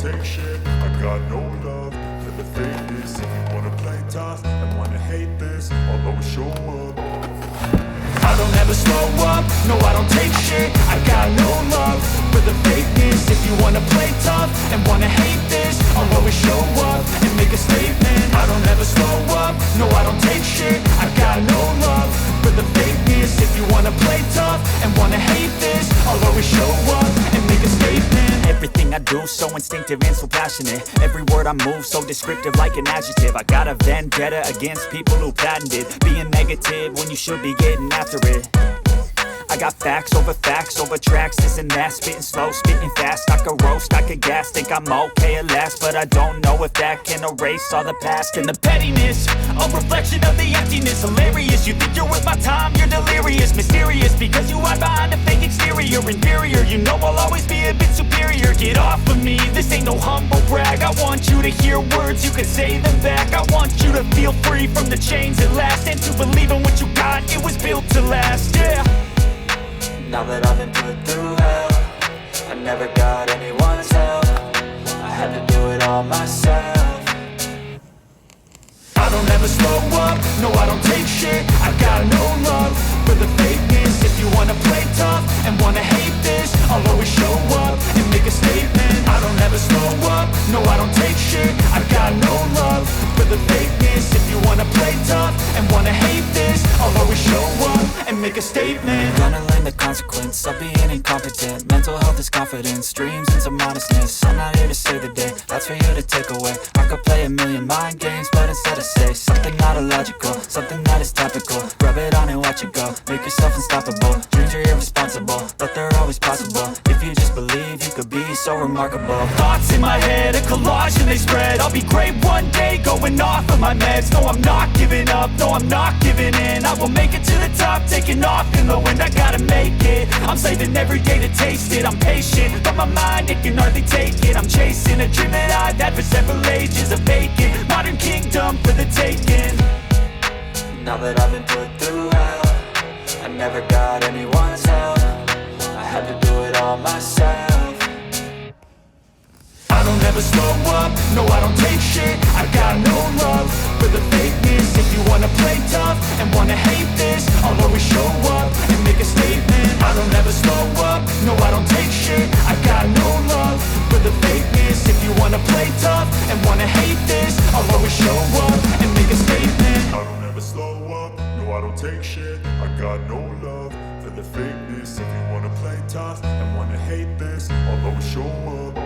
take shit. I got no love for the fakeness. If you wanna play tough and wanna hate this, I'll always show up. I don't ever slow up, no I don't take shit. I got no love for the fakeness. If you wanna play tough and wanna hate this, I'll always show up and make a statement. I don't ever slow up, no I don't take shit. I got no love for the fakeness. If you wanna play tough and wanna hate this, I'll always show up and make a statement. Everything I do so instinctive and so passionate. Every word I move so descriptive like an adjective. I got a vendetta against people who patented being negative when you should be getting after it. I got facts over tracks, this and that. Spitting slow, spitting fast, I could roast, I could gas. Think I'm okay at last, but I don't know if that can erase all the past. And the pettiness, a reflection of the emptiness. Hilarious, you think you're worth my time, you're delirious. Mysterious, because you hide behind a fake exterior. Inferior, you know I'll always be a bit superior. Get off of me, this ain't no humble brag. I want you to hear words, you can say them back. I want you to feel free from the chains at last, and to believe in what you got, it was built to last, yeah. Now that I've been put through hell, I never got anyone's help. I had to do it all myself. I don't ever slow up, no I don't take shit. I got no love for the fakeness. If you wanna play tough and wanna hate this, I'll always show up and make a statement. I don't ever slow up, no I don't take shit. I got no love for the fakeness. If you wanna play tough and wanna hate this, I'll always show up and make a statement. Gonna learn the consequence of being incompetent. Mental health is confidence, dreams and some modestness. I'm not here to save the day, that's for you to take away. I could play a million mind games, but instead I say something not illogical, something that is topical. Rub it on and watch it go, make yourself unstoppable. Dreams are irresponsible, but they're always possible. If you just believe, you could be so remarkable. Thoughts in my head, a collage and they spread. I'll be great one day, going off of my meds. No, I'm not giving up, no, I'm not giving in. I will make it to the top, taking off in the wind. I gotta make it, I'm saving every day to taste it. I'm patient, but my mind, it can hardly take it. I'm chasing a dream that I've had for several ages. A vacant, modern kingdom for the taking. Now that I've been put through hell, I never got anyone's help. I had to do it all myself. I don't ever slow up, no I don't take shit. I got no love for the fakeness. If you wanna play tough and wanna hate this, I'll always show up and make a statement. I don't ever slow up, no I don't take shit. I got no love for the fakeness. If you wanna play tough and wanna hate this, I'll always show up and make a statement. I don't ever slow up, no I don't take shit. I got no love for the fakeness. If you wanna play tough and wanna hate this, I'll always show up.